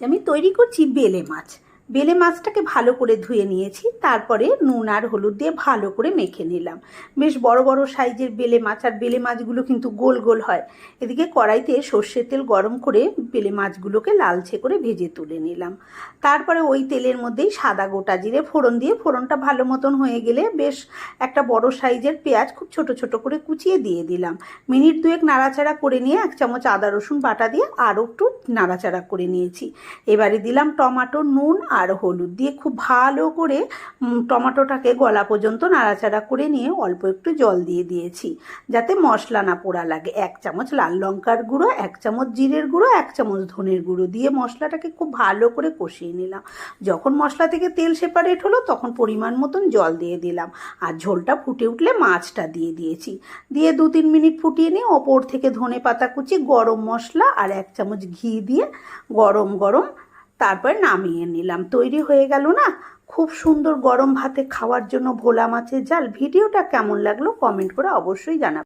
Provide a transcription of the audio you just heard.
আমি তৈরি করছি বেলে মাছ। বেলে মাছটাকে ভালো করে ধুয়ে নিয়েছি, তারপরে নুন আর হলুদ দিয়ে ভালো করে মেখে নিলাম। বেশ বড় বড় সাইজের বেলে মাছ, আর বেলে মাছগুলো কিন্তু গোল গোল হয়। এদিকে কড়াইতে সর্ষের তেল গরম করে বেলে মাছগুলোকে লালচে করে ভেজে তুলে নিলাম। তারপরে ওই তেলের মধ্যেই সাদা গোটা জিরে ফোড়ন দিয়ে, ফোড়নটা ভালো মতন হয়ে গেলে বেশ একটা বড় সাইজের পেঁয়াজ খুব ছোট ছোট করে কুচিয়ে দিয়ে দিলাম। মিনিট দুয়েক নাড়াচাড়া করে নিয়ে 1 চামচ আদা রসুন বাটা দিয়ে আরও একটু নাড়াচাড়া করে নিয়েছি। এবারে দিলাম টমেটো, নুন আর হলুদ দিয়ে খুব ভালো করে টমেটোটাকে গলা পর্যন্ত নাড়াচাড়া করে নিয়ে অল্প একটু জল দিয়ে দিয়েছি, যাতে মশলা না পোড়া লাগে। 1 চামচ লাল লঙ্কার গুঁড়ো, 1 চামচ জিরের গুঁড়ো, 1 চামচ ধনের গুঁড়ো দিয়ে মশলাটাকে খুব ভালো করে কষিয়ে নিলাম। যখন মশলা থেকে তেল সেপারেট হলো তখন পরিমাণ মতন জল দিয়ে দিলাম, আর ঝোলটা ফুটে উঠলে মাছটা দিয়ে দিয়েছি। দিয়ে 2-3 মিনিট ফুটিয়ে নিয়ে ওপর থেকে ধনে পাতা কুচি, গরম মশলা আর 1 চামচ ঘি দিয়ে গরম গরম তারপর নামিয়ে নিলাম। তৈরি হয়ে গেল না খুব সুন্দর গরম ভাতে খাওয়ার জন্য ভোলা মাছের ঝাল। ভিডিওটা কেমন লাগলো কমেন্ট করে অবশ্যই জানাবেন।